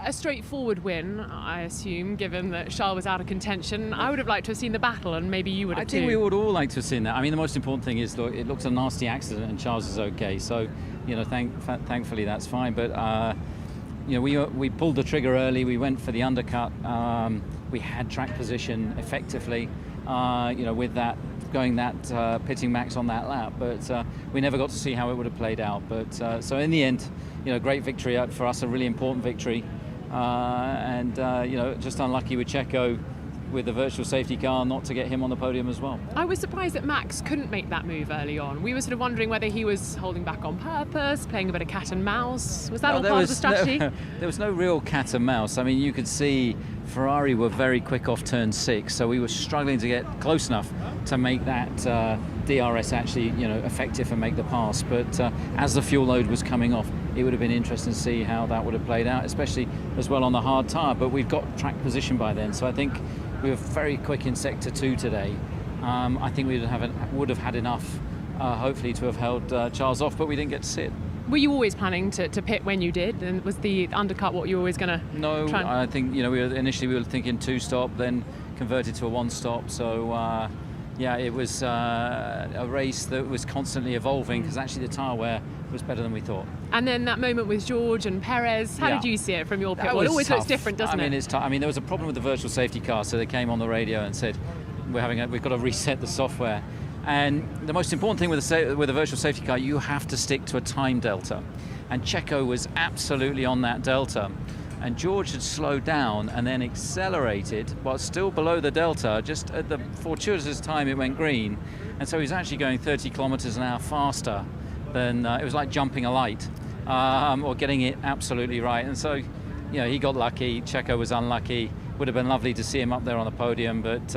a straightforward win, I assume, given that Charles was out of contention. I would have liked to have seen the battle, and maybe you would have too. I think we would all like to have seen that. I mean, the most important thing is, look, it looks a nasty accident and Charles is okay. So, thankfully that's fine. But, we pulled the trigger early. We went for the undercut. We had track position effectively, with that, going that pitting max on that lap. But we never got to see how it would have played out. But so in the end, great victory for us, a really important victory. Just unlucky with Checo with the virtual safety car not to get him on the podium as well. I was surprised that Max couldn't make that move early on. We were sort of wondering whether he was holding back on purpose, playing a bit of cat and mouse. Was that all part of the strategy? There was no real cat and mouse. I mean, you could see Ferrari were very quick off turn 6, so we were struggling to get close enough to make that DRS actually, effective and make the pass. But as the fuel load was coming off, it would have been interesting to see how that would have played out, especially as well on the hard tyre. But we've got track position by then, so I think we were very quick in sector 2 today. I think we would have had enough, hopefully, to have held Charles off, but we didn't get to see it. Were you always planning to pit when you did? And was the undercut what you were always going to try? No, I think, initially we were thinking 2-stop, then converted to a 1-stop. So, it was a race that was constantly evolving because actually the tyre wear was better than we thought. And then that moment with George and Perez, how did you see it from your pit? Well, it always tough. looks different, doesn't it? I mean, it's tough. I mean, there was a problem with the virtual safety car, so they came on the radio and said, we've got to reset the software. And the most important thing with a virtual safety car, you have to stick to a time delta. And Checo was absolutely on that delta. And George had slowed down and then accelerated, while still below the delta. Just at the fortuitous time, it went green. And so he was actually going 30 kilometers an hour faster than, it was like jumping a light, or getting it absolutely right. And so, he got lucky. Checo was unlucky. Would have been lovely to see him up there on the podium, but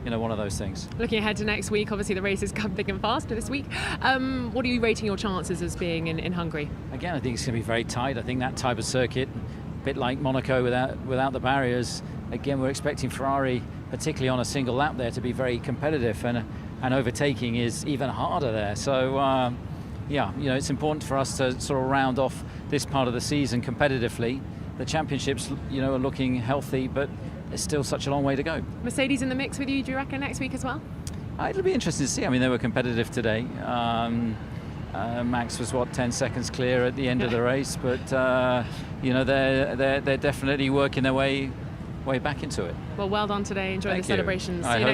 one of those things. Looking ahead to next week, obviously the races come thick and fast this week. What are you rating your chances as being in Hungary? Again, I think it's going to be very tight. I think that type of circuit, a bit like Monaco without the barriers, again, we're expecting Ferrari, particularly on a single lap there, to be very competitive, and overtaking is even harder there. So, it's important for us to sort of round off this part of the season competitively. The championships, are looking healthy, but there's still such a long way to go. Mercedes in the mix with you, do you reckon, next week as well? It'll be interesting to see. I mean, they were competitive today. Max was 10 seconds clear at the end of the race, but they're definitely working their way back into it. Well done today. Enjoy the celebrations. I hope